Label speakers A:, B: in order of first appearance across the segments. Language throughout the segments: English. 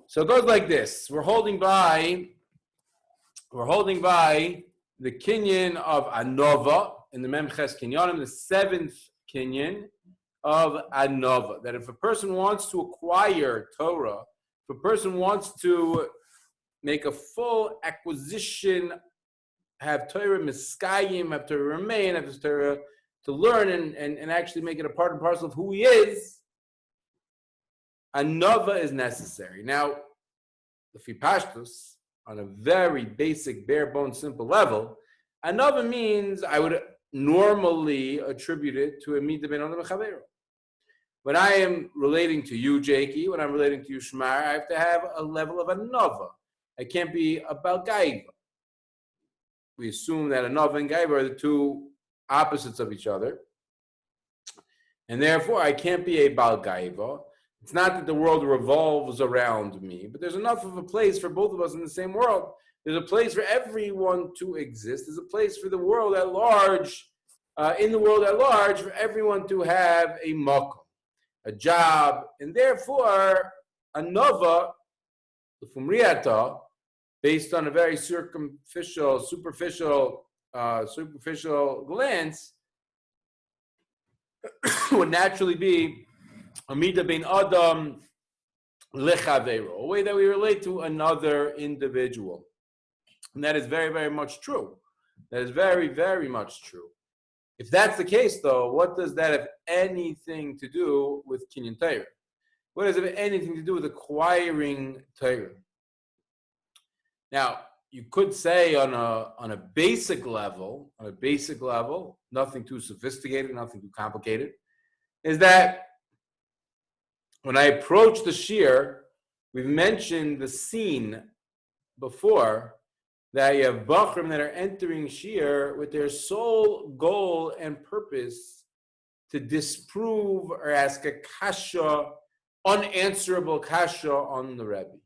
A: So it goes like this. We're holding by the kinyan of Anova in the Memches Kinyanim, the seventh kinyan of Anova. That if a person wants to acquire Torah, if a person wants to make a full acquisition, have Torah miskayim, have Torah remain, have Torah to learn and actually make it a part and parcel of who he is, Anova is necessary. Now, the Fipashtus, on a very basic, bare bones, simple level, Anova means I would normally attribute it to a midah ben adam v'chaveiro. When I am relating to you, Jakey, when I'm relating to you, Shmar, I have to have a level of Anova. I can't be a Balgaiva. We assume that Anova and Gaiva are the two opposites of each other. And therefore, I can't be a Balgaiva. It's not that the world revolves around me, but there's enough of a place for both of us in the same world. There's a place for everyone to exist. There's a place for the world at large, in the world at large, for everyone to have a makom, a job, and therefore, Anova, the Fumriata, based on a very superficial glance, would naturally be Amida ben Adam lechavero, a way that we relate to another individual. And that is very, very much true. That is very, very much true. If that's the case, though, what does that have anything to do with Kinyan Torah? What does it have anything to do with acquiring Torah? Now, you could say on a basic level, nothing too sophisticated, nothing too complicated, is that when I approach the shiur, we've mentioned the scene before that you have bachrim that are entering shiur with their sole goal and purpose to disprove or ask a kasha, unanswerable kasha on the Rebbe.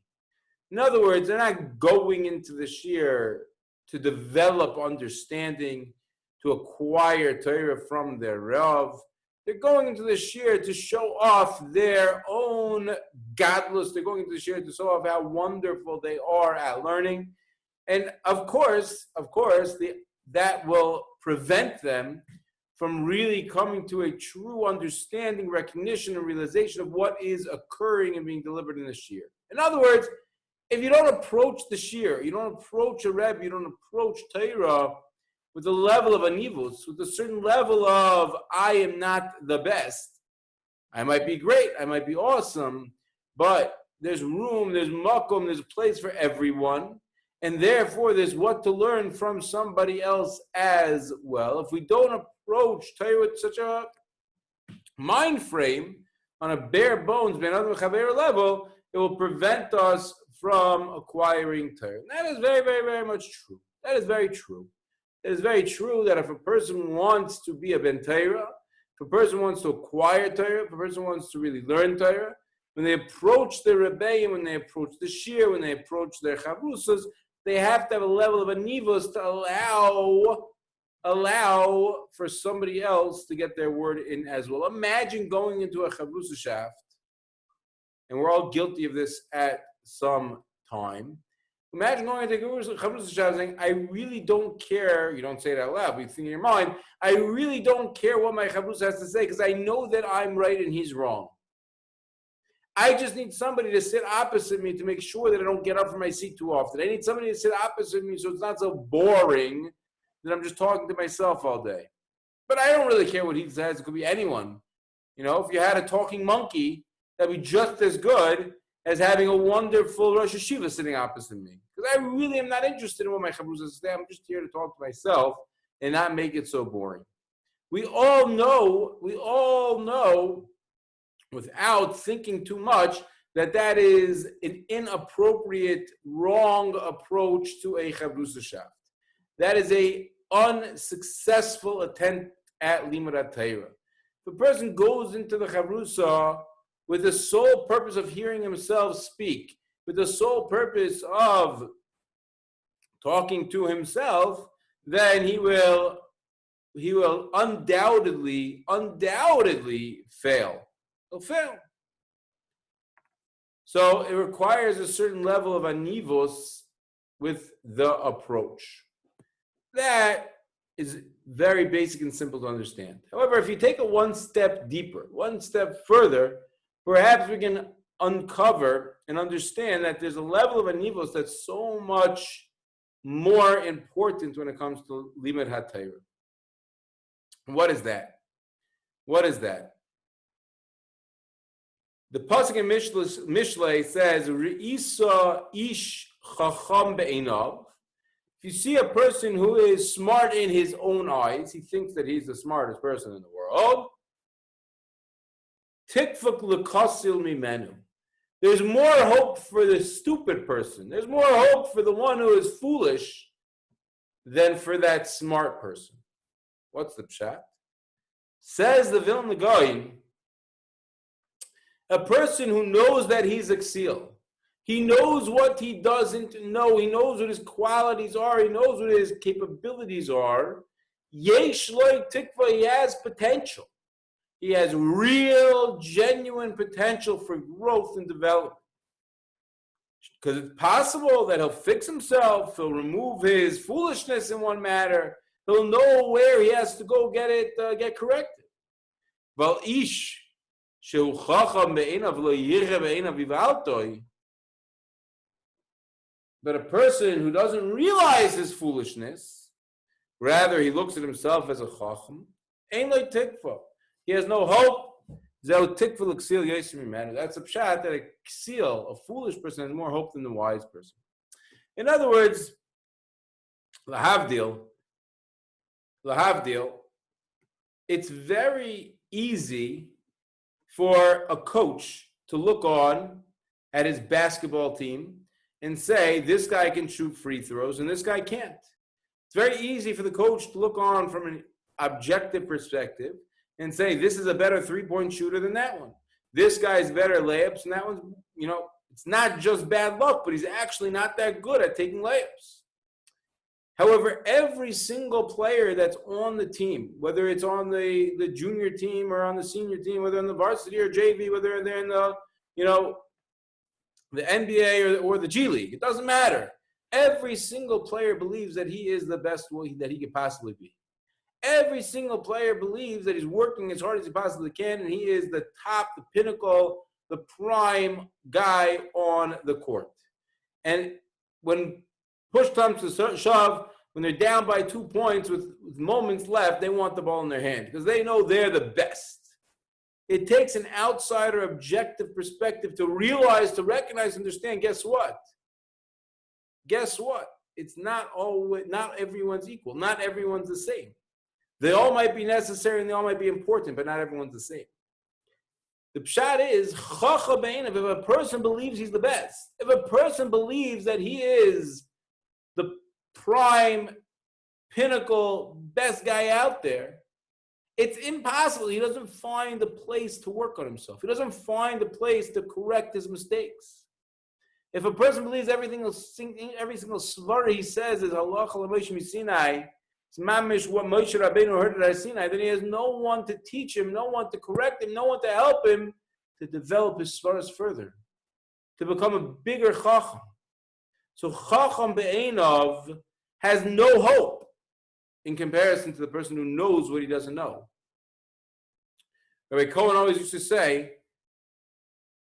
A: In other words, they're not going into the shiur to develop understanding, to acquire Torah from their Rav. They're going into the shiur to show off their own godless. They're going into the shiur to show off how wonderful they are at learning. And of course, that will prevent them from really coming to a true understanding, recognition, and realization of what is occurring and being delivered in the shiur. In other words, if you don't approach the shiur, you don't approach a Rebbe, you don't approach Torah with a level of anivus, with a certain level of, I am not the best. I might be great, I might be awesome, but there's room, there's makom, there's a place for everyone, and therefore there's what to learn from somebody else as well. If we don't approach Torah with such a mind frame, on a bare bones, ben adam v'chaveiro level, it will prevent us from acquiring Torah. And that is very, very, very much true. That is very true. It is very true that if a person wants to be a ben Torah, if a person wants to acquire Torah, if a person wants to really learn Torah, when they approach the Rebbeim, when they approach the shiur, when they approach their chavrusas, they have to have a level of anivos to allow for somebody else to get their word in as well. Imagine going into a chavrusa shaft, and we're all guilty of this at some time. Imagine going into a chavrusa shaft saying, I really don't care, you don't say it out loud, but you think in your mind, I really don't care what my chavrusa has to say because I know that I'm right and he's wrong. I just need somebody to sit opposite me to make sure that I don't get up from my seat too often. I need somebody to sit opposite me so it's not so boring that I'm just talking to myself all day. But I don't really care what he says. It could be anyone. You know, if you had a talking monkey, that'd be just as good as having a wonderful Rosh Hashiva sitting opposite me. Because I really am not interested in what my chavrusas say. I'm just here to talk to myself and not make it so boring. We all know, without thinking too much, that is an inappropriate, wrong approach to a chavrusa shaft. That is an unsuccessful attempt at limudat Torah. If a person goes into the chavrusa with the sole purpose of hearing himself speak, with the sole purpose of talking to himself, then he will undoubtedly fail. He'll fail. So it requires a certain level of anivos with the approach. That is very basic and simple to understand. However, if you take it one step deeper, one step further, perhaps we can uncover and understand that there's a level of anivos that's so much more important when it comes to limud haTorah. What is that? What is that? The pasuk in Mishlei says, "Re'isa ish chacham be'einav." If you see a person who is smart in his own eyes, he thinks that he's the smartest person in the world. Tikvak l'kasil mimenu. There's more hope for the stupid person. There's more hope for the one who is foolish than for that smart person. What's the pshat? Says the Vilna Gaon, a person who knows that he's Aksil, he knows what he doesn't know, he knows what his qualities are, he knows what his capabilities are. Yesh loy tikva, he has potential. He has real, genuine potential for growth and development. Because it's possible that he'll fix himself, he'll remove his foolishness in one matter, he'll know where he has to go get corrected. But ish shehu chacham be'einav lo yireh be'einav vivaltoi. But a person who doesn't realize his foolishness, rather he looks at himself as a chacham, ein lo tikva. He has no hope. That's a pshat that a ksil, a foolish person, has more hope than the wise person. In other words, lahavdil, it's very easy for a coach to look on at his basketball team and say, this guy can shoot free throws and this guy can't. It's very easy for the coach to look on from an objective perspective and say, this is a better three-point shooter than that one. This guy's better layups, and that one's, it's not just bad luck, but he's actually not that good at taking layups. However, every single player that's on the team, whether it's on the junior team or on the senior team, whether in the varsity or JV, whether they're in the, the NBA or the G League, it doesn't matter. Every single player believes that he is the best that he could possibly be. Every single player believes that he's working as hard as he possibly can, and he is the top, the pinnacle, the prime guy on the court. And when push comes to shove, when they're down by 2 points with moments left, they want the ball in their hand because they know they're the best. It takes an outsider objective perspective to realize, to recognize, understand, guess what? It's not everyone's equal. Not everyone's the same. They all might be necessary and they all might be important, but not everyone's the same. The pshat is, if a person believes he's the best, if a person believes that he is the prime, pinnacle, best guy out there, it's impossible. He doesn't find a place to work on himself. He doesn't find a place to correct his mistakes. If a person believes every single svara he says is halacha l'Moshe Sinai, it's mamish what Moshe Rabbeinu heard at Sinai, then he has no one to teach him, no one to correct him, no one to help him to develop his svaras further, to become a bigger chacham. So chacham be'einav has no hope in comparison to the person who knows what he doesn't know. Rabbi Cohen always used to say,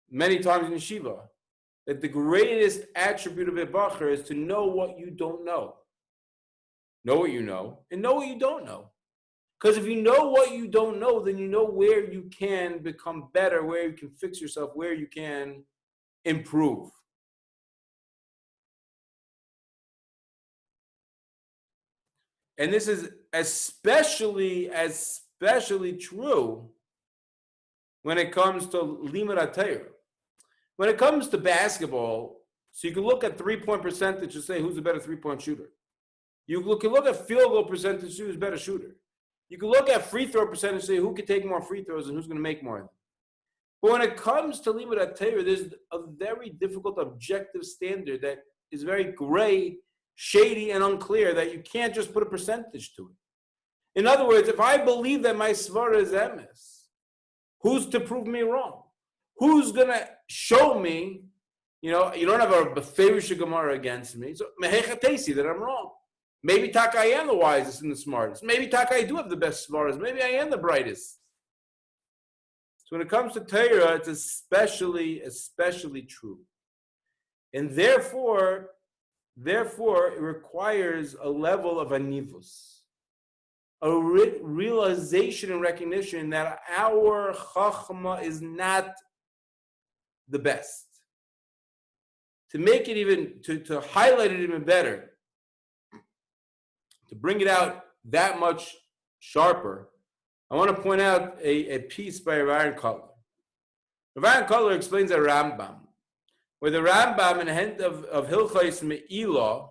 A: many times in yeshiva, that the greatest attribute of a bacher is to know what you don't know. Know what you know, and know what you don't know. Because if you know what you don't know, then you know where you can become better, where you can fix yourself, where you can improve. And this is especially true when it comes to limud haTorah. When it comes to basketball, so you can look at three-point percentage and say who's a better three-point shooter. You can look at field goal percentage, who's a better shooter. You can look at free throw percentage and say who can take more free throws and who's going to make more of them. But when it comes to limud haTorah, there's a very difficult objective standard that is very gray, shady, and unclear that you can't just put a percentage to it. In other words, if I believe that my svara is emes, who's to prove me wrong? Who's going to show me you don't have a Beferish Gemara against me. So mehechatesi that I'm wrong. Maybe Taka I am the wisest and the smartest. Maybe Taka I do have the best smartest. Maybe I am the brightest. So when it comes to Torah, it's especially true. And therefore, it requires a level of anivus, a realization and recognition that our chachma is not the best. To make it even, to highlight it even better, to bring it out that much sharper, I want to point out a piece by Rav Aaron Kotler. Rav Aaron Kotler explains a Rambam, where the Rambam in the end of Hilchos Me'ilah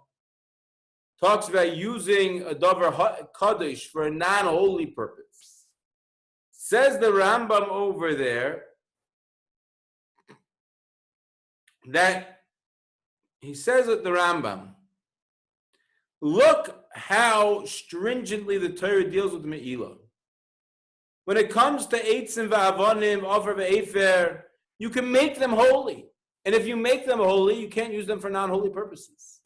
A: talks about using a davar kaddish for a non-holy purpose. Says the Rambam over there that he says at the Rambam, look how stringently the Torah deals with Me'ilah. When it comes to Eitzim v'Avonim, Ofer v'Efer, you can make them holy. And if you make them holy, you can't use them for non-holy purposes.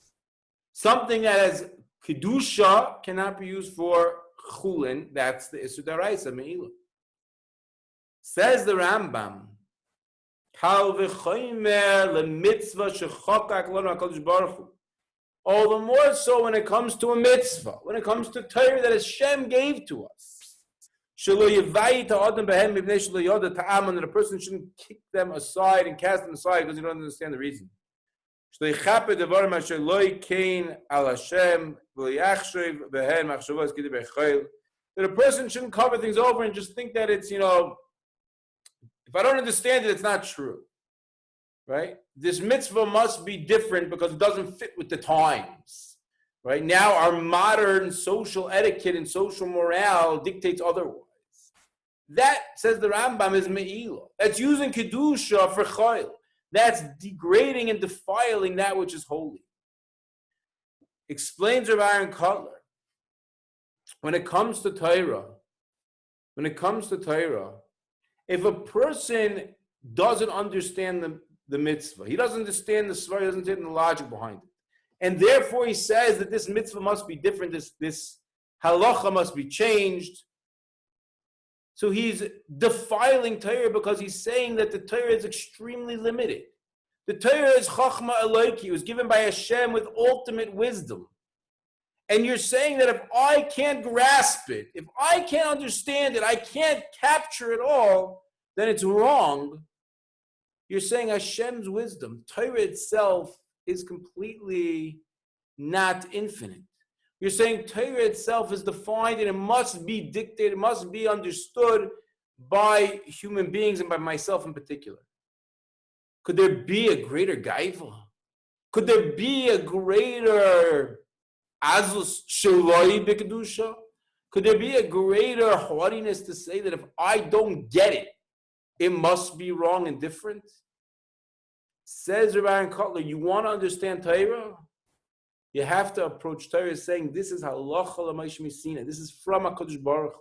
A: Something that has Kedusha cannot be used for Chulin. That's the Isur D'Oraisa, Me'ilah. Says the Rambam, Kal v'chomer le'mitzvah shechokak lanu HaKadosh Baruch Hu. All the more so when it comes to a mitzvah, when it comes to Torah that Hashem gave to us. That a person shouldn't kick them aside and cast them aside because you don't understand the reason. That a person shouldn't cover things over and just think that it's, if I don't understand it, it's not true. Right? This mitzvah must be different because it doesn't fit with the times. Right? Now our modern social etiquette and social morale dictates otherwise. That, says the Rambam, is Me'ilah. That's using Kedusha for Chayil. That's degrading and defiling that which is holy. Explains Rav Aaron Kotler, when it comes to Torah, if a person doesn't understand the mitzvah, he doesn't understand the svar, he doesn't understand the logic behind it, and therefore he says that this mitzvah must be different, this halacha must be changed. So he's defiling Torah because he's saying that the Torah is extremely limited. The Torah is Chachma Eloki, it was given by Hashem with ultimate wisdom. And you're saying that if I can't grasp it, if I can't understand it, I can't capture it all, then it's wrong. You're saying Hashem's wisdom, Torah itself, is completely not infinite. You're saying Torah itself is defined and it must be dictated, it must be understood by human beings and by myself in particular. Could there be a greater gaiva? Could there be a greater azus sheloi b'kedusha? Could there be a greater haughtiness to say that if I don't get it, it must be wrong and different? Says Rav Aaron Kotler, you want to understand Torah? You have to approach Torah saying, this is halacha l'maish misina. This is from HaKadosh Baruch Hu.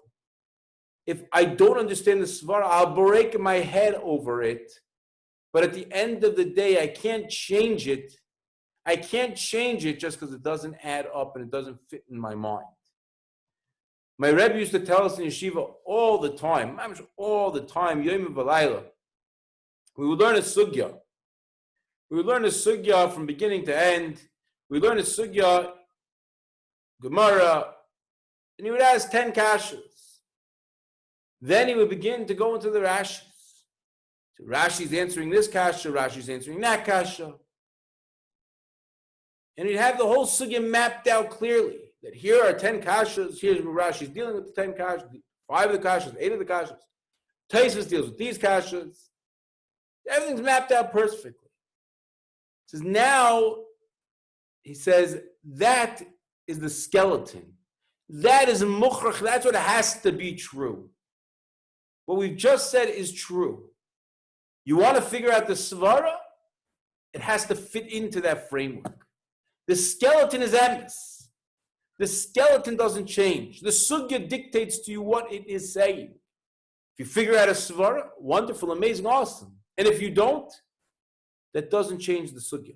A: If I don't understand the svara, I'll break my head over it. But at the end of the day, I can't change it. I can't change it just because it doesn't add up and it doesn't fit in my mind. My Rebbe used to tell us in yeshiva all the time, Yom v'layla. We would learn a sugya. We would learn a sugya from beginning to end. We learn a sugya, Gemara, and he would ask 10 kashas. Then he would begin to go into the Rashis. So Rashi's answering this kasha, Rashi's answering that kasha. And he'd have the whole sugya mapped out clearly. That here are 10 kashas, here's where Rashi's dealing with the 10 kashas, 5 of the kashas, 8 of the kashas. Tosfos deals with these kashas. Everything's mapped out perfectly. He says, now, he says, that is the skeleton. That is mukhrach, that's what has to be true. What we've just said is true. You want to figure out the svara? It has to fit into that framework. The skeleton is emes. The skeleton doesn't change. The sugya dictates to you what it is saying. If you figure out a svara, wonderful, amazing, awesome. And if you don't, that doesn't change the sugya.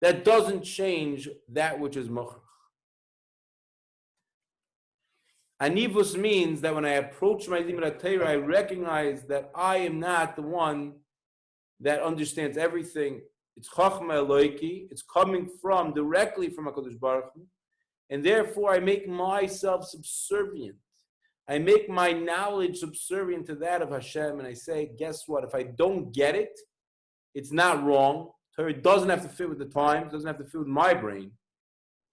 A: That doesn't change that which is mochrach. Anivus means that when I approach my limud Torah, I recognize that I am not the one that understands everything. It's chachma eloiki. It's coming directly from HaKadosh Baruch Hu, and therefore I make myself subservient. I make my knowledge subservient to that of Hashem, and I say, guess what? If I don't get it, it's not wrong. Torah doesn't have to fit with the times, doesn't have to fit with my brain.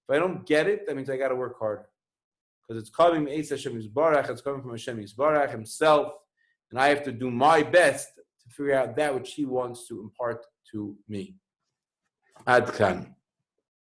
A: If I don't get it, that means I got to work harder. Because it's coming from Hashem Yisbarach, it's coming from Hashem Yisbarach himself, and I have to do my best to figure out that which he wants to impart to me. Ad kan.